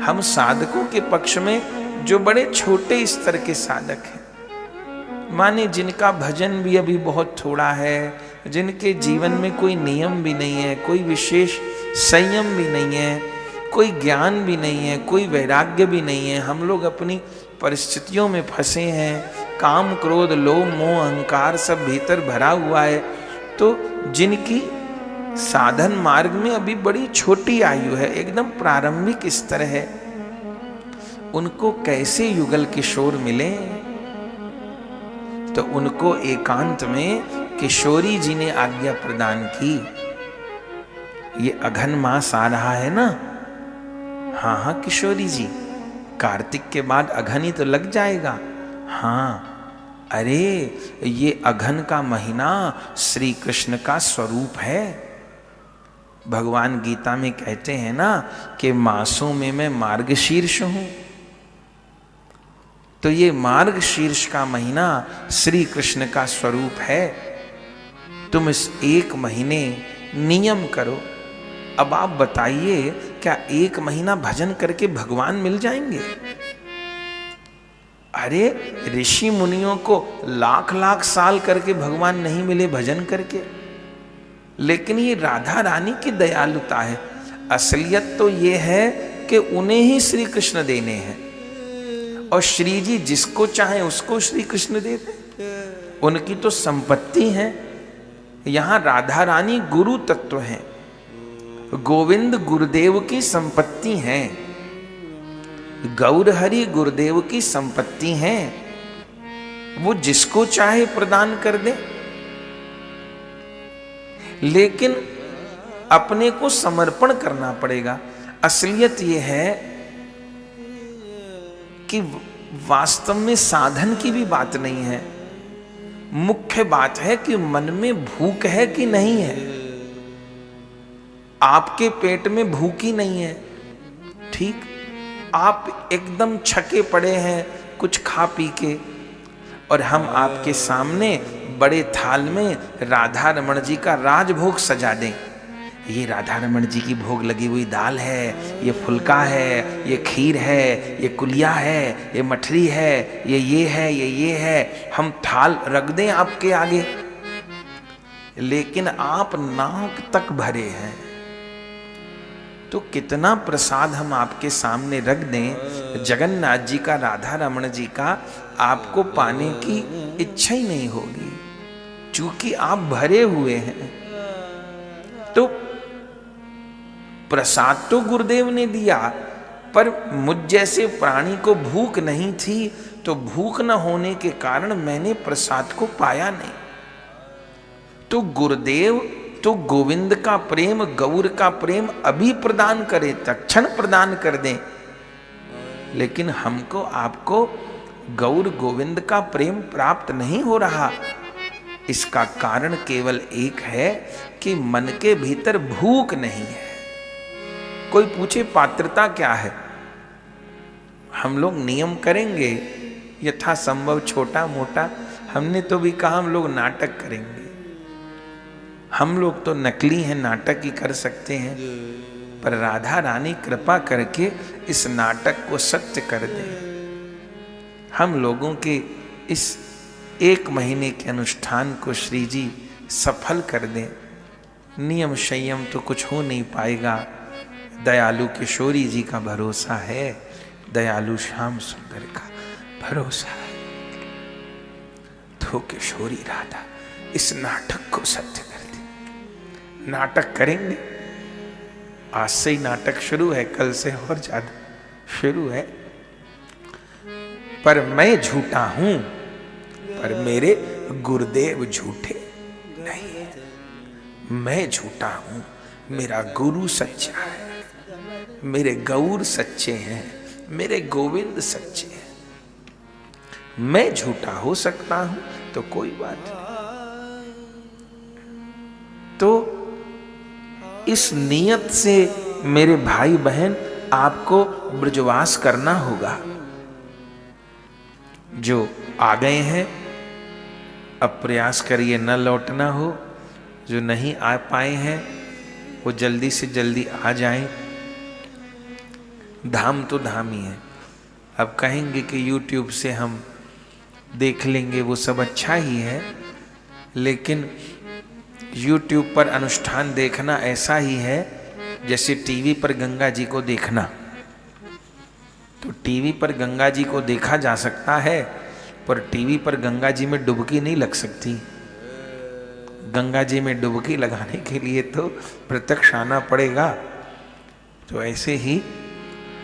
हम साधकों के पक्ष में जो बड़े छोटे स्तर के साधक हैं, माने जिनका भजन भी अभी बहुत थोड़ा है, जिनके जीवन में कोई नियम भी नहीं है, कोई विशेष संयम भी नहीं है, कोई ज्ञान भी नहीं है, कोई वैराग्य भी नहीं है, हम लोग अपनी परिस्थितियों में फंसे हैं, काम क्रोध लोभ मोह अहंकार सब भीतर भरा हुआ है, तो जिनकी साधन मार्ग में अभी बड़ी छोटी आयु है, एकदम प्रारंभिक स्तर है, उनको कैसे युगल किशोर मिले? तो उनको एकांत में किशोरी जी ने आज्ञा प्रदान की। ये अघन मास आ रहा है ना, हाँ हाँ किशोरी जी, कार्तिक के बाद अघन ही तो लग जाएगा। हाँ, अरे ये अघन का महीना श्री कृष्ण का स्वरूप है। भगवान गीता में कहते हैं ना कि मासों में मैं मार्गशीर्ष हूं। तो ये मार्गशीर्ष का महीना श्री कृष्ण का स्वरूप है। तुम इस एक महीने नियम करो। अब आप बताइए, क्या एक महीना भजन करके भगवान मिल जाएंगे? अरे ऋषि मुनियों को लाख लाख साल करके भगवान नहीं मिले भजन करके, लेकिन ये राधा रानी की दयालुता है। असलियत तो ये है कि उन्हें ही श्री कृष्ण देने हैं, और श्री जी जिसको चाहे उसको श्री कृष्ण देते, उनकी तो संपत्ति है। यहां राधा रानी गुरु तत्व है, गोविंद गुरुदेव की संपत्ति है, गौर हरि गुरुदेव की संपत्ति है, वो जिसको चाहे प्रदान कर दे, लेकिन अपने को समर्पण करना पड़ेगा। असलियत ये है कि वास्तव में साधन की भी बात नहीं है, मुख्य बात है कि मन में भूख है कि नहीं है। आपके पेट में भूख ही नहीं है, ठीक, आप एकदम छके पड़े हैं कुछ खा पी के, और हम आपके सामने बड़े थाल में राधा रमण जी का राजभोग सजा दें। ये राधा रमण जी की भोग लगी हुई दाल है, ये फुल्का है, ये खीर है, ये कुलिया है, ये मठरी है, ये है, ये है, हम थाल रख दें आपके आगे, लेकिन आप नाक तक भरे हैं, तो कितना प्रसाद हम आपके सामने रख दें, जगन्नाथ जी का, राधा रमण जी का आपको पाने की इच्छा ही नहीं होगी, चूंकि आप भरे हुए हैं। तो प्रसाद तो गुरुदेव ने दिया, पर मुझ जैसे प्राणी को भूख नहीं थी, तो भूख न होने के कारण मैंने प्रसाद को पाया नहीं। तो गुरुदेव तो गोविंद का प्रेम, गौर का प्रेम अभी प्रदान करे, तत्क्षण प्रदान कर दें, लेकिन हमको आपको गौर गोविंद का प्रेम प्राप्त नहीं हो रहा। इसका कारण केवल एक है कि मन के भीतर भूख नहीं है। कोई पूछे पात्रता क्या है, हम लोग नियम करेंगे यथासंभव छोटा मोटा। हमने तो भी कहा हम लोग नाटक करेंगे, हम लोग तो नकली हैं, नाटक ही कर सकते हैं, पर राधा रानी कृपा करके इस नाटक को सत्य कर दे। हम लोगों के इस एक महीने के अनुष्ठान को श्री जी सफल कर दें। नियम संयम तो कुछ हो नहीं पाएगा, दयालु किशोरी जी का भरोसा है, दयालु श्याम सुंदर का भरोसा है। तो किशोरी राधा इस नाटक को सत्य कर दे। नाटक करेंगे, आज से ही नाटक शुरू है, कल से और ज्यादा शुरू है। पर मैं झूठा हूं, पर मेरे गुरुदेव झूठे नहीं है। मैं झूठा हूं, मेरा गुरु सच्चा है, मेरे गौर सच्चे हैं, मेरे गोविंद सच्चे हैं। मैं झूठा हो सकता हूं तो कोई बात नहीं। तो इस नियत से मेरे भाई बहन आपको ब्रजवास करना होगा। जो आ गए हैं अब प्रयास करिए न लौटना हो, जो नहीं आ पाए हैं वो जल्दी से जल्दी आ जाएं। धाम तो धाम ही है। अब कहेंगे कि YouTube से हम देख लेंगे, वो सब अच्छा ही है, लेकिन YouTube पर अनुष्ठान देखना ऐसा ही है जैसे टीवी पर गंगा जी को देखना। तो टीवी पर गंगा जी को देखा जा सकता है, पर टीवी पर गंगा जी में डुबकी नहीं लग सकती। गंगा जी में डुबकी लगाने के लिए तो प्रत्यक्ष आना पड़ेगा। तो ऐसे ही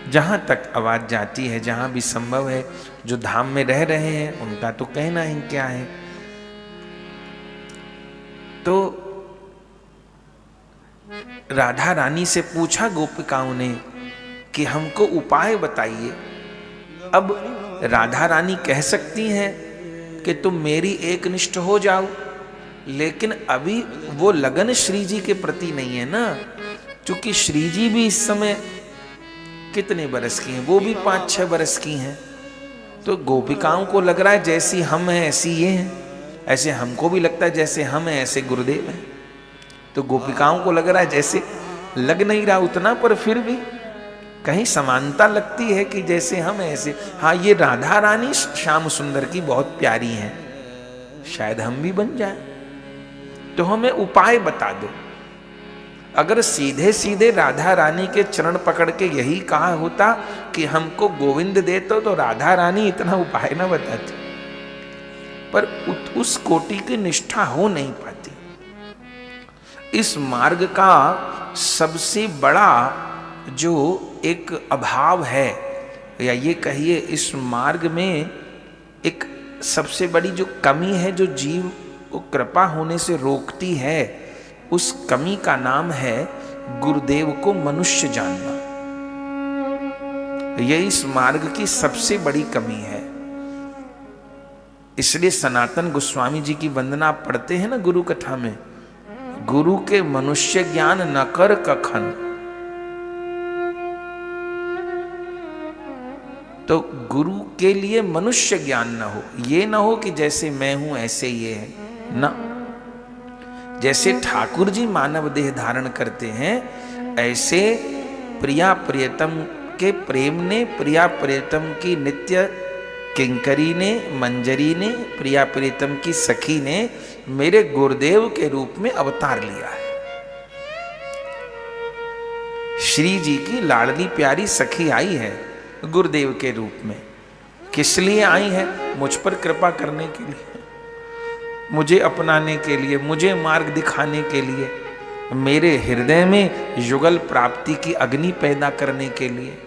जहाँ तक आवाज़ जाती है, जहाँ भी संभव है, जो धाम में रह रहे हैं उनका तो कहना ही क्या है। तो राधा रानी से पूछा गोपिकाओं ने कि हमको उपाय बताइए। अब राधा रानी कह सकती हैं कि तुम मेरी एकनिष्ठ हो जाओ, लेकिन अभी वो लगन श्री जी के प्रति नहीं है ना, क्योंकि श्री जी भी इस समय कितने बरस की हैं, वो भी 5-6 बरस की हैं। तो गोपिकाओं को लग रहा है जैसी हम हैं ऐसी ये हैं, ऐसे हमको भी लगता है जैसे हम हैं ऐसे गुरुदेव हैं। तो गोपिकाओं को लग रहा है जैसे लग नहीं रहा उतना, पर फिर भी कहीं समानता लगती है कि जैसे हम ऐसे। हाँ, ये राधा रानी श्याम सुंदर की बहुत प्यारी हैं, शायद हम भी बन जाएं। तो हमें उपाय बता दो। अगर सीधे सीधे राधा रानी के चरण पकड़ के यही कहा होता कि हमको गोविंद दे तो राधा रानी इतना उपाय ना बताती, पर उस कोटि की निष्ठा हो नहीं पाती। इस मार्ग का सबसे बड़ा जो एक अभाव है, या ये कहिए इस मार्ग में एक सबसे बड़ी जो कमी है जो जीव को कृपा होने से रोकती है, उस कमी का नाम है गुरुदेव को मनुष्य जानना। यह इस मार्ग की सबसे बड़ी कमी है। इसलिए सनातन गोस्वामी जी की वंदना पढ़ते हैं ना गुरु कथा में, गुरु के मनुष्य ज्ञान न कर कखन। तो गुरु के लिए मनुष्य ज्ञान न हो, ये न हो कि जैसे मैं हूं ऐसे ये है ना। जैसे ठाकुर जी मानव देह धारण करते हैं, ऐसे प्रिया प्रियतम के प्रेम ने, प्रिया प्रियतम की नित्य किंकरी ने, मंजरी ने, प्रिया प्रियतम की सखी ने मेरे गुरुदेव के रूप में अवतार लिया है। श्री जी की लाडली प्यारी सखी आई है गुरुदेव के रूप में। किस लिए आई है? मुझ पर कृपा करने के लिए, मुझे अपनाने के लिए, मुझे मार्ग दिखाने के लिए, मेरे हृदय में युगल प्राप्ति की अग्नि पैदा करने के लिए,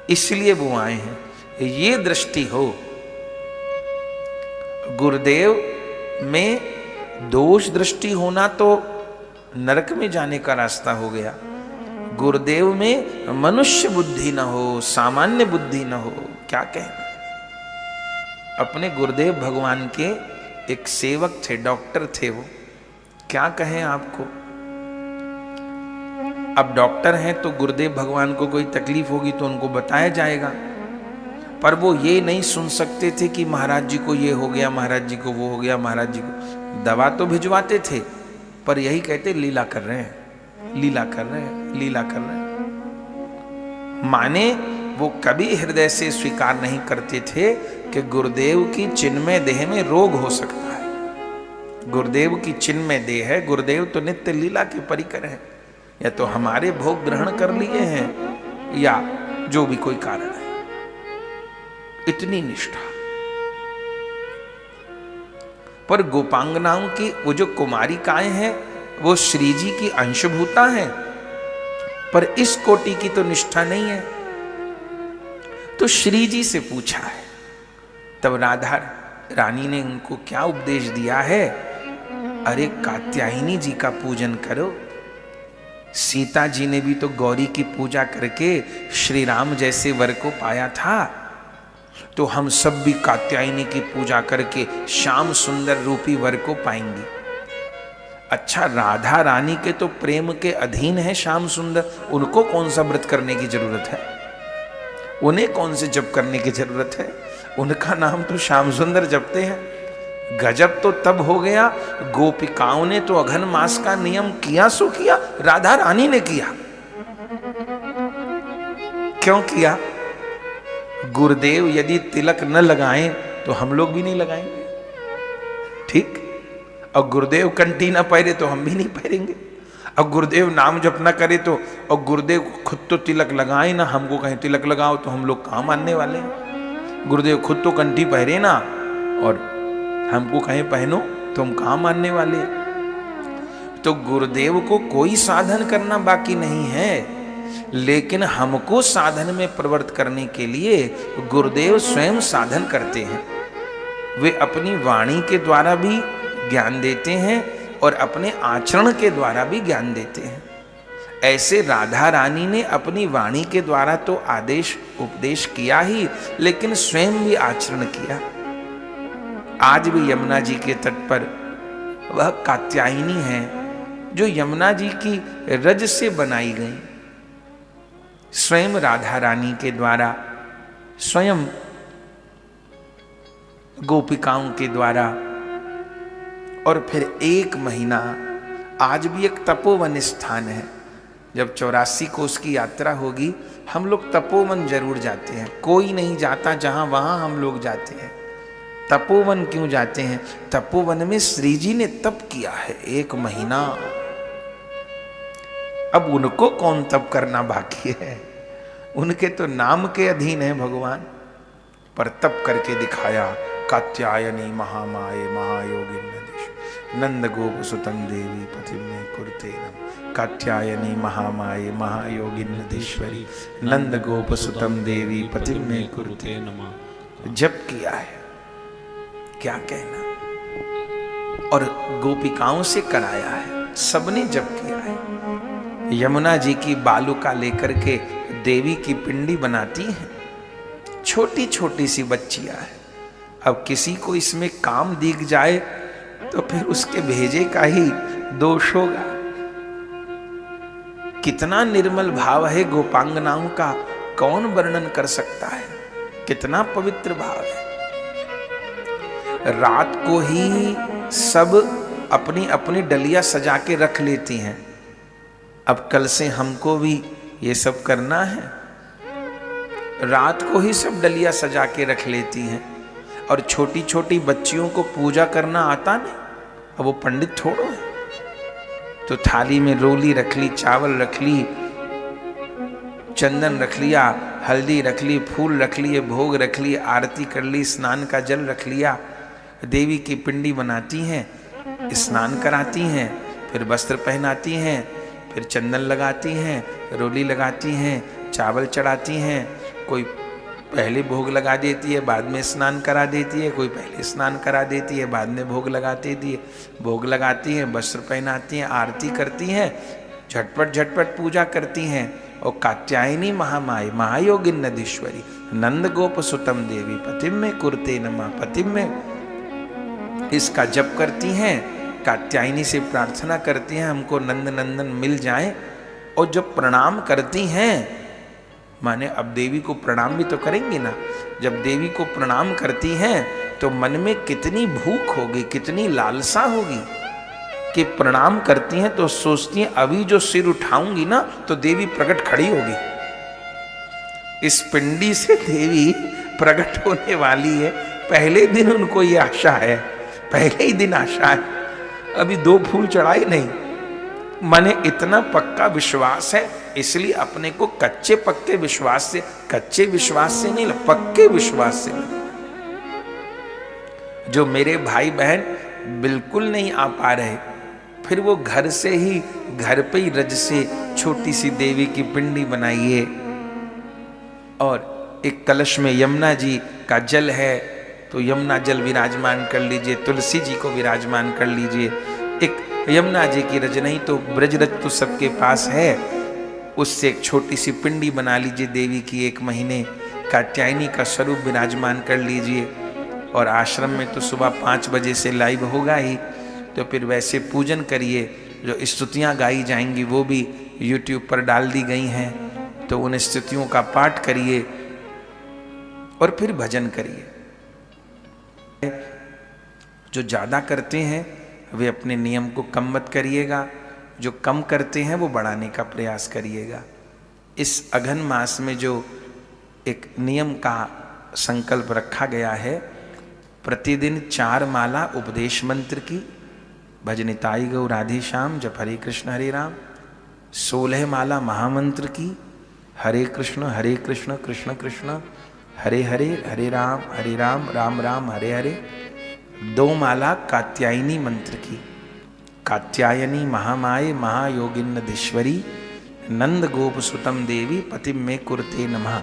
इसलिए वो आए हैं। ये दृष्टि हो। गुरुदेव में दोष दृष्टि होना तो नरक में जाने का रास्ता हो गया। गुरुदेव में मनुष्य बुद्धि न हो, सामान्य बुद्धि न हो, क्या कहना। अपने गुरुदेव भगवान के एक सेवक थे, डॉक्टर थे वो, क्या कहें आपको। अब डॉक्टर हैं तो गुरुदेव भगवान को कोई तकलीफ होगी तो उनको बताया जाएगा, पर वो ये नहीं सुन सकते थे कि महाराज जी को ये हो गया, महाराज जी को वो हो गया, महाराज जी को। दवा तो भिजवाते थे, पर यही कहते लीला कर रहे हैं, लीला कर रहे हैं, लीला कर रहे हैं। माने वो कभी हृदय से स्वीकार नहीं करते थे कि गुरुदेव की चिन्मय देह में रोग हो सकता है। गुरुदेव की चिन्मय देह है, गुरुदेव तो नित्य लीला के परिकर है, या तो हमारे भोग ग्रहण कर लिए हैं या जो भी कोई कारण है। इतनी निष्ठा। पर गोपांगनाओं की वो जो कुमारिकाएं हैं वो श्री जी की अंशभूता हैं, पर इस कोटि की तो निष्ठा नहीं है। तो श्री जी से पूछा है, तब राधा रानी ने उनको क्या उपदेश दिया है? अरे कात्यायनी जी का पूजन करो। सीता जी ने भी तो गौरी की पूजा करके श्री राम जैसे वर को पाया था, तो हम सब भी कात्यायनी की पूजा करके श्याम सुंदर रूपी वर को पाएंगे। अच्छा, राधा रानी के तो प्रेम के अधीन है श्याम सुंदर, उनको कौन सा व्रत करने की जरूरत है? उन्हें कौन से जप करने की जरूरत है? उनका नाम तो श्याम सुंदर जपते हैं। गजब तो तब हो गया, गोपिकाओं ने तो अघन मास का नियम किया सो किया, राधा रानी ने किया। क्यों किया? गुरुदेव यदि तिलक न लगाएं तो हम लोग भी नहीं लगाएंगे, ठीक? और गुरुदेव कंठी ना पहरे तो हम भी नहीं पहरेंगे। और गुरुदेव नाम जप ना करे तो, और गुरुदेव खुद तो तिलक लगाए ना, हमको कहें तिलक लगाओ तो हम लोग कहाँ मानने वाले हैं? गुरुदेव खुद तो कंठी पहरे ना और हमको कहें पहनो तो हम कहाँ मानने वाले? तो गुरुदेव को कोई साधन करना बाकी नहीं है, लेकिन हमको साधन में प्रवृत्त करने के लिए गुरुदेव स्वयं साधन करते हैं। वे अपनी वाणी के द्वारा भी ज्ञान देते हैं और अपने आचरण के द्वारा भी ज्ञान देते हैं। ऐसे राधा रानी ने अपनी वाणी के द्वारा तो आदेश उपदेश किया ही, लेकिन स्वयं भी आचरण किया। आज भी यमुना जी के तट पर वह कात्यायनी है जो यमुना जी की रज से बनाई गई, स्वयं राधा रानी के द्वारा, स्वयं गोपिकाओं के द्वारा। और फिर 1 महीना आज भी एक तपोवन स्थान है। जब 84 कोस की यात्रा होगी हम लोग तपोवन जरूर जाते हैं। कोई नहीं जाता जहां, वहां हम लोग जाते हैं। तपोवन क्यों जाते हैं? तपोवन में श्री जी ने तप किया है 1 महीना। अब उनको कौन तप करना बाकी है? उनके तो नाम के अधीन है भगवान, पर तप करके दिखाया। कात्यायनी महामाये महायोगिनी नंद गोप सुतम देवी पति में कुरते नम। कात्यायनी महामाये महायोगिनी नदीश्वरी नंद गोप सुतम देवी पति में कुरते नमः। जप किया है, क्या कहना। और गोपिकाओं से कराया है, सबने जप किया है। यमुना जी की बालुका लेकर के देवी की पिंडी बनाती हैं, छोटी छोटी सी बच्चियां हैं। अब किसी को इसमें काम दिख जाए तो फिर उसके भेजे का ही दोष होगा। कितना निर्मल भाव है गोपांगनाओं का, कौन वर्णन कर सकता है? कितना पवित्र भाव है। रात को ही सब अपनी अपनी डलिया सजा के रख लेती हैं। अब कल से हमको भी ये सब करना है। रात को ही सब डलिया सजा के रख लेती हैं। और छोटी छोटी बच्चियों को पूजा करना आता नहीं, अब वो पंडित थोड़ो है। तो थाली में रोली रख ली, चावल रख ली, चंदन रख लिया, हल्दी रख ली, फूल रख लिए, भोग रख लिए, आरती कर ली, स्नान का जल रख लिया। देवी की पिंडी बनाती हैं, स्नान कराती हैं, फिर वस्त्र पहनाती हैं, फिर चंदन लगाती हैं, रोली लगाती हैं, चावल चढ़ाती हैं। कोई पहले भोग लगा देती है, बाद में स्नान करा देती है। कोई पहले स्नान करा देती है, बाद में भोग लगा देती है। भोग लगाती हैं, वस्त्र पहनाती हैं, आरती करती हैं, झटपट झटपट पूजा करती हैं। और कात्यायनी महामाये महायोगिनी नदीश्वरी नंद गोप सुतम देवी पतिम में कुरते नमः। पतिम में इसका जप करती हैं, कात्यायनी से प्रार्थना करती हैं हमको नंद नंदन मिल जाए। और जब प्रणाम करती हैं, माने अब देवी को प्रणाम भी तो करेंगी ना। जब देवी को प्रणाम करती हैं तो मन में कितनी भूख होगी, कितनी लालसा होगी कि प्रणाम करती हैं तो सोचती हैं अभी जो सिर उठाऊंगी ना तो देवी प्रकट खड़ी होगी। इस पिंडी से देवी प्रकट होने वाली है। पहले दिन उनको ये आशा है, पहले ही दिन आशा है। अभी 2 फूल चढ़ाए नहीं, माने इतना पक्का विश्वास है। इसलिए अपने को कच्चे पक्के विश्वास से, कच्चे विश्वास से नहीं, पक्के विश्वास से। जो मेरे भाई बहन बिल्कुल नहीं आ पा रहे, फिर वो घर से ही, घर पे ही रज से छोटी सी देवी की पिंडी बनाइए। और एक कलश में यमुना जी का जल है तो यमुना जल विराजमान कर लीजिए, तुलसी जी को विराजमान कर लीजिए। एक यमुना जी की रज नहीं तो ब्रज रज तो सबके पास है, उससे एक छोटी सी पिंडी बना लीजिए देवी की। 1 महीने कात्यायनी का स्वरूप विराजमान कर लीजिए। और आश्रम में तो सुबह 5 बजे से लाइव होगा ही, तो फिर वैसे पूजन करिए। जो स्तुतियाँ गाई जाएंगी वो भी YouTube पर डाल दी गई हैं, तो उन स्तुतियों का पाठ करिए और फिर भजन करिए। जो ज़्यादा करते हैं वे अपने नियम को कम मत करिएगा, जो कम करते हैं वो बढ़ाने का प्रयास करिएगा। इस अघन मास में जो एक नियम का संकल्प रखा गया है, प्रतिदिन 4 माला उपदेश मंत्र की, भजनिताई गौ राधे श्याम, जप हरे कृष्ण राम, 16 माला महामंत्र की, हरे कृष्ण कृष्ण कृष्ण हरे हरे, हरे राम राम राम हरे हरे। 2 माला कात्यायनी मंत्र की, कात्यायनी महामाये महायोगिन्नधीश्वरी नंद गोप सुतम देवी पतिम में कुरते नमः।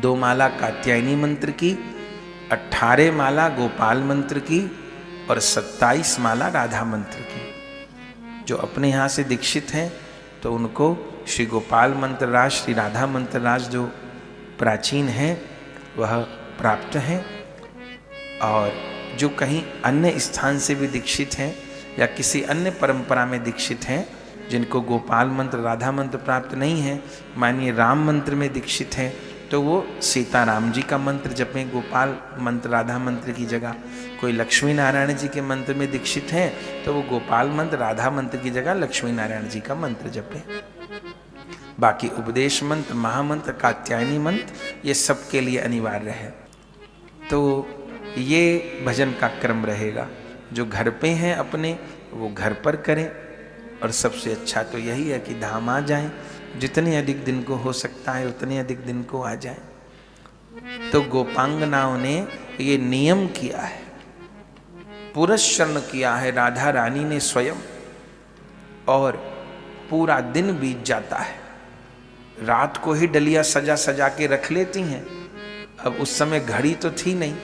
2 माला कात्यायनी मंत्र की, 18 माला गोपाल मंत्र की और 27 माला राधा मंत्र की। जो अपने यहाँ से दीक्षित हैं तो उनको श्री गोपाल मंत्र राज, श्री राधा मंत्र राज जो प्राचीन हैं वह प्राप्त हैं, और जो कहीं अन्य स्थान से भी दीक्षित हैं या किसी अन्य परंपरा में दीक्षित हैं, जिनको गोपाल मंत्र राधा मंत्र प्राप्त नहीं है, मानिए राम मंत्र में दीक्षित हैं, तो वो सीताराम जी का मंत्र जपें गोपाल मंत्र राधा मंत्र की जगह। कोई लक्ष्मी नारायण जी के मंत्र में दीक्षित हैं तो वो गोपाल मंत्र राधा मंत्र की जगह लक्ष्मी नारायण जी का मंत्र जपें। बाकी उपदेश मंत्र, महामंत्र, कात्यायनी मंत्र ये सबके लिए अनिवार्य है। तो ये भजन का क्रम रहेगा। जो घर पे हैं अपने वो घर पर करें, और सबसे अच्छा तो यही है कि धाम आ जाएं, जितने अधिक दिन को हो सकता है उतने अधिक दिन को आ जाएं। तो गोपांगनाओं ने ये नियम किया है, पुरस्चरण किया है राधा रानी ने स्वयं, और पूरा दिन बीत जाता है। रात को ही डलिया सजा सजा के रख लेती हैं। अब उस समय घड़ी तो थी नहीं,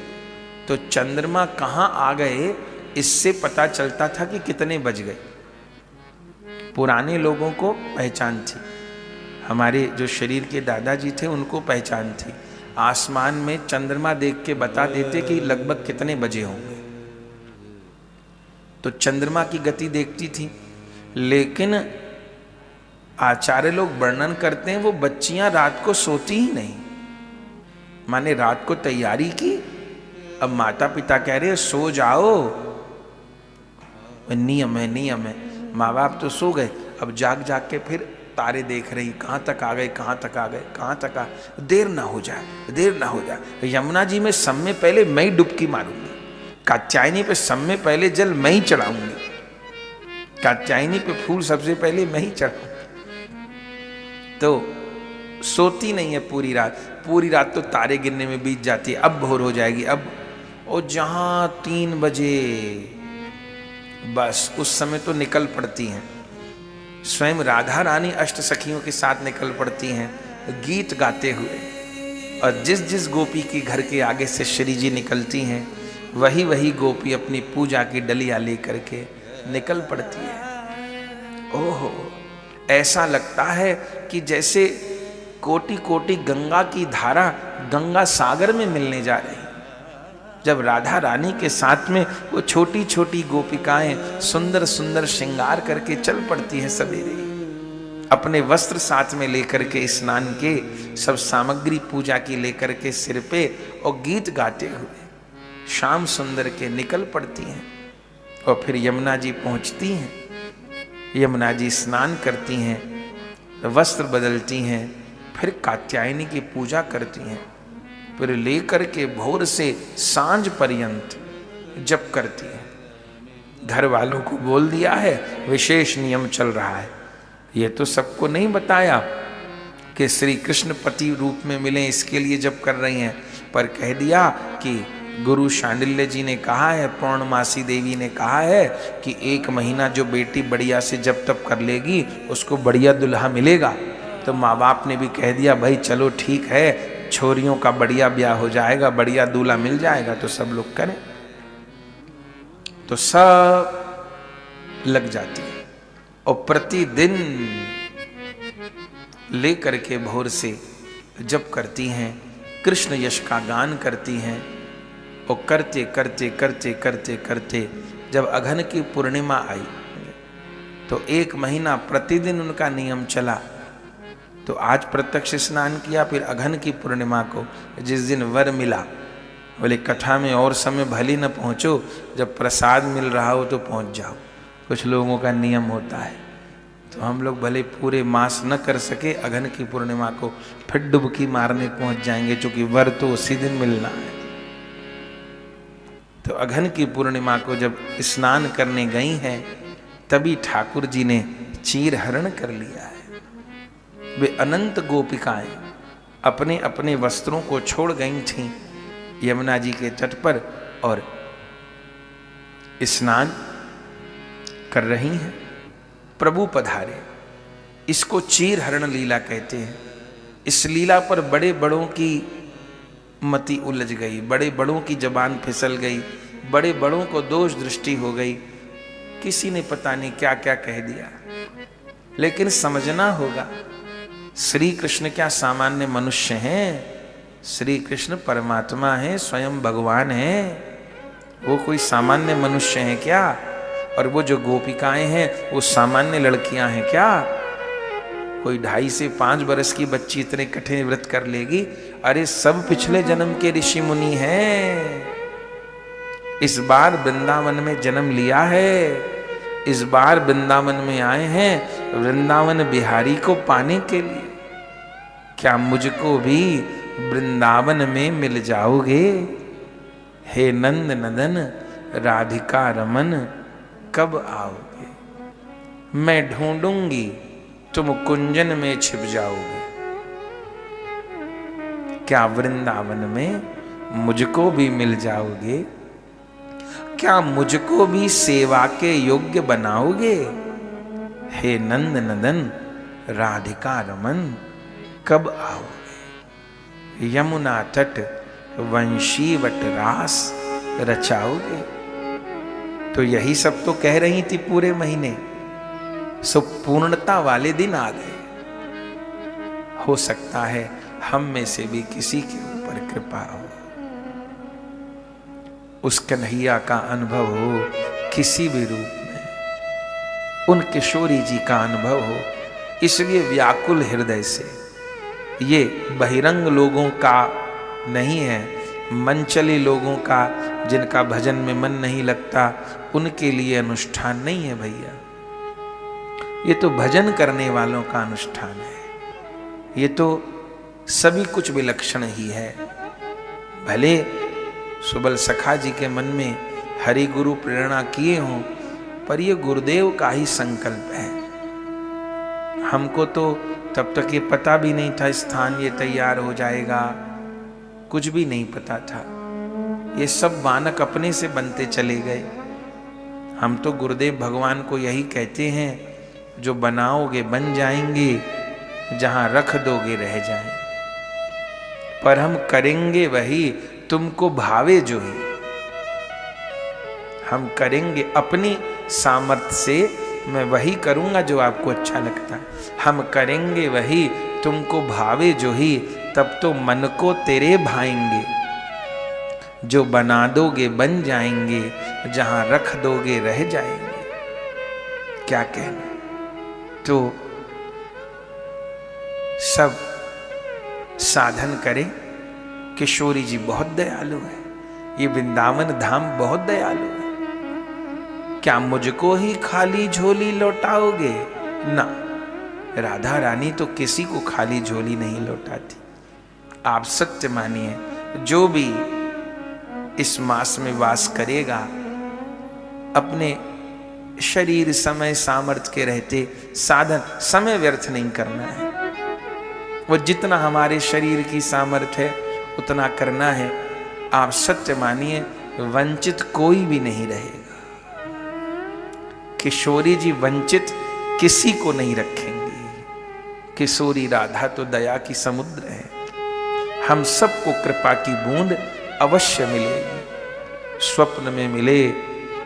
तो चंद्रमा कहाँ आ गए इससे पता चलता था कि कितने बज गए। पुराने लोगों को पहचान थी, हमारे जो शरीर के दादाजी थे उनको पहचान थी। आसमान में चंद्रमा देख के बता देते कि लगभग कितने बजे होंगे, तो चंद्रमा की गति देखती थी। लेकिन आचार्य लोग वर्णन करते हैं वो बच्चियां रात को सोती ही नहीं, माने रात को तैयारी की, अब माता पिता कह रहे सो जाओ, नियम है नियम है। माँ बाप तो सो गए, अब जाग जाग के फिर तारे देख रही, कहाँ तक आ गए कहाँ तक आ गए कहाँ तक आ, देर ना हो जाए देर ना हो जाए। यमुना जी में सब में पहले मैं ही डुबकी मारूंगी, कात्यायनी पे सब में पहले जल मैं ही चढ़ाऊंगी, कात्यायनी पे फूल सबसे पहले मैं ही चढ़ाऊंगी। तो सोती नहीं है पूरी रात तो तारे गिनने में बीत जाती है। अब भोर हो जाएगी, अब और जहां 3 बजे बस उस समय तो निकल पड़ती हैं। स्वयं राधा रानी अष्ट सखियों के साथ निकल पड़ती हैं गीत गाते हुए, और जिस जिस गोपी की घर के आगे से श्री जी निकलती हैं वही वही गोपी अपनी पूजा की डलिया लेकर के निकल पड़ती है। ओहो, ऐसा लगता है कि जैसे कोटि कोटि गंगा की धारा गंगा सागर में मिलने जा रही। जब राधा रानी के साथ में वो छोटी छोटी गोपिकाएं सुंदर सुंदर श्रृंगार करके चल पड़ती हैं सवेरे, अपने वस्त्र साथ में लेकर के, स्नान के सब सामग्री पूजा की लेकर के सिर पे, और गीत गाते हुए शाम सुंदर के निकल पड़ती हैं। और फिर यमुना जी पहुंचती हैं, यमुना जी स्नान करती हैं, वस्त्र बदलती हैं, फिर कात्यायनी की पूजा करती हैं, फिर लेकर के भोर से सांझ पर्यंत जप करती हैं। घर वालों को बोल दिया है विशेष नियम चल रहा है। ये तो सबको नहीं बताया कि श्री कृष्ण पति रूप में मिले इसके लिए जप कर रही हैं, पर कह दिया कि गुरु शांडिल्य जी ने कहा है, पौर्णमासी देवी ने कहा है कि 1 महीना जो बेटी बढ़िया से जप तप कर लेगी उसको बढ़िया दुल्हा मिलेगा। तो माँ बाप ने भी कह दिया भाई चलो ठीक है, छोरियों का बढ़िया ब्याह हो जाएगा, बढ़िया दूल्हा मिल जाएगा, तो सब लोग करें। तो सब लग जाती है, और प्रतिदिन लेकर के भोर से जप करती हैं, कृष्ण यश का गान करती हैं, और करते करते करते करते करते जब अघन की पूर्णिमा आई तो 1 महीना प्रतिदिन उनका नियम चला। तो आज प्रत्यक्ष स्नान किया, फिर अघन की पूर्णिमा को जिस दिन वर मिला, बोले कथा में और समय भले न पहुँचो, जब प्रसाद मिल रहा हो तो पहुँच जाओ। कुछ लोगों का नियम होता है, तो हम लोग भले पूरे मास न कर सके, अघन की पूर्णिमा को फिर डुबकी मारने पहुंच जाएंगे, क्योंकि वर तो उसी दिन मिलना है। तो अघन की पूर्णिमा को जब स्नान करने गई हैं, तभी ठाकुर जी ने चीर हरण कर लिया है। वे अनंत गोपिकाएं अपने अपने वस्त्रों को छोड़ गई थीं यमुना जी के तट पर और स्नान कर रही हैं। प्रभु पधारे। इसको चीर हरण लीला कहते हैं। इस लीला पर बड़े बड़ों की मति उलझ गई, बड़े बड़ों की जबान फिसल गई, बड़े बड़ों को दोष दृष्टि हो गई। किसी ने पता नहीं क्या क्या कह दिया। लेकिन समझना होगा, श्री कृष्ण क्या सामान्य मनुष्य हैं? श्री कृष्ण परमात्मा है, स्वयं भगवान है। वो कोई सामान्य मनुष्य हैं क्या? और वो जो गोपिकाएं हैं वो सामान्य लड़कियां हैं क्या? कोई 2.5 से 5 बरस की बच्ची इतने कठिन व्रत कर लेगी? अरे सब पिछले जन्म के ऋषि मुनि हैं। इस बार वृंदावन में जन्म लिया है, इस बार वृंदावन में आए हैं वृंदावन बिहारी को पाने के लिए। क्या मुझको भी वृंदावन में मिल जाओगे? हे नंद नदन राधिका रमन कब आओगे? मैं ढूंढूंगी तुम कुंजन में छिप जाओगे। क्या वृंदावन में मुझको भी मिल जाओगे? क्या मुझको भी सेवा के योग्य बनाओगे? हे नंद नदन राधिका रमन कब आओगे? यमुना तट वंशीवट रास रचाओगे? तो यही सब तो कह रही थी पूरे महीने। सो पूर्णता वाले दिन आ गए। हो सकता है हम में से भी किसी के ऊपर कृपा हो, उस कन्हैया का अनुभव हो किसी भी रूप में, उन किशोरी जी का अनुभव हो। इसलिए व्याकुल हृदय से, ये बहिरंग लोगों का नहीं है, मनचले लोगों का, जिनका भजन में मन नहीं लगता, उनके लिए अनुष्ठान नहीं है भैया। ये तो भजन करने वालों का अनुष्ठान है। ये तो सभी कुछ विलक्षण ही है। भले सुबल सखा जी के मन में हरि गुरु प्रेरणा किए हों, पर ये गुरुदेव का ही संकल्प है। हमको तो तब तक ये पता भी नहीं था स्थान ये तैयार हो जाएगा, कुछ भी नहीं पता था। ये सब बानक अपने से बनते चले गए। हम तो गुरुदेव भगवान को यही कहते हैं, जो बनाओगे बन जाएंगे, जहां रख दोगे रह जाएंगे। पर हम करेंगे वही तुमको भावे जो ही। हम करेंगे अपनी सामर्थ्य से, मैं वही करूंगा जो आपको अच्छा लगता है। हम करेंगे वही तुमको भावे जो ही, तब तो मन को तेरे भाएंगे। जो बना दोगे बन जाएंगे, जहां रख दोगे रह जाएंगे। क्या कहना। तो सब साधन करें। किशोरी जी बहुत दयालु है, ये वृंदावन धाम बहुत दयालु है। क्या मुझको ही खाली झोली लौटाओगे? ना, राधा रानी तो किसी को खाली झोली नहीं लौटाती। आप सत्य मानिए, जो भी इस मास में वास करेगा, अपने शरीर समय सामर्थ्य के रहते साधन, समय व्यर्थ नहीं करना है। वो जितना हमारे शरीर की सामर्थ्य है उतना करना है। आप सत्य मानिए, वंचित कोई भी नहीं रहेगा। किशोरी जी वंचित किसी को नहीं रखेंगी। किशोरी राधा तो दया की समुद्र है। हम सबको कृपा की बूंद अवश्य मिलेगी। स्वप्न में मिले,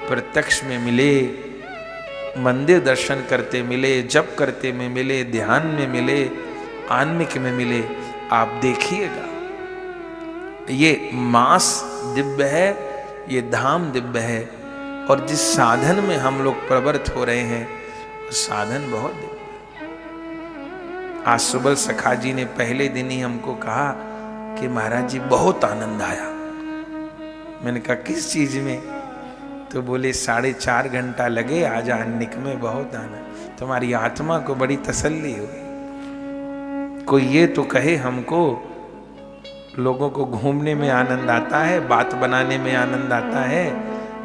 प्रत्यक्ष में मिले, मंदिर दर्शन करते मिले, जप करते में मिले, ध्यान में मिले, आन्मिक में मिले। आप देखिएगा, ये मास दिव्य है, ये धाम दिव्य है। और जिस साधन में हम लोग प्रवृत्त हो रहे हैं, वो साधन बहुत दिव्य है। आज सुबल सखा जी ने पहले दिन ही हमको कहा कि महाराज जी बहुत आनंद आया। मैंने कहा किस चीज में? तो बोले 4.5 घंटा लगे आज आन्निक में, बहुत आनंद। तुम्हारी आत्मा को बड़ी तसल्ली हुई। कोई ये तो कहे हमको, लोगों को घूमने में आनंद आता है, बात बनाने में आनंद आता है,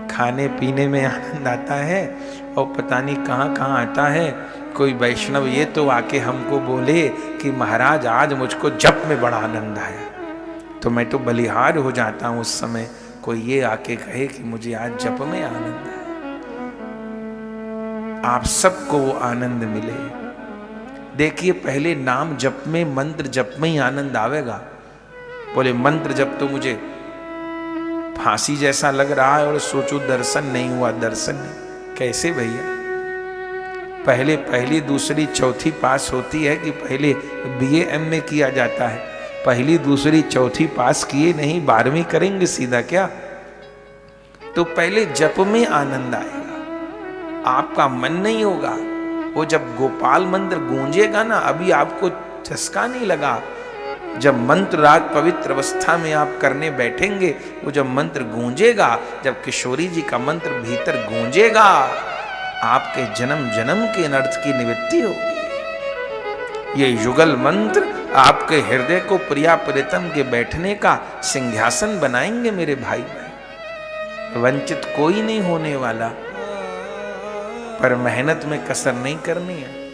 खाने पीने में आनंद आता है, और पता नहीं कहाँ कहाँ आता है। कोई वैष्णव ये तो आके हमको बोले कि महाराज आज मुझको जप में बड़ा आनंद आया, तो मैं तो बलिहार हो जाता हूँ उस समय। कोई ये आके कहे कि मुझे आज जप में आनंद आया। आप सबको वो आनंद मिले। देखिए, पहले नाम जप में, मंत्र जप में ही आनंद आवेगा। बोले मंत्र जप तो मुझे फांसी जैसा लग रहा है और सोचो दर्शन नहीं हुआ। दर्शन नहीं कैसे भैया? पहले पहली दूसरी चौथी पास होती है कि पहले बीए एमए किया जाता है? पहली दूसरी चौथी पास किए नहीं, 12वीं करेंगे सीधा क्या? तो पहले जप में आनंद आएगा, आपका मन नहीं होगा। वो जब गोपाल मंत्र गूंजेगा ना, अभी आपको चस्का नहीं लगा। जब मंत्र रात पवित्र अवस्था में आप करने बैठेंगे, वो जब मंत्र गूंजेगा, जब किशोरी जी का मंत्र भीतर गूंजेगा, आपके जन्म जन्म के अनर्थ की निवृत्ति होगी। ये युगल मंत्र आपके हृदय को प्रिया प्रीतम के बैठने का सिंहासन बनाएंगे मेरे भाई बहन। वंचित कोई नहीं होने वाला, पर मेहनत में कसर नहीं करनी है।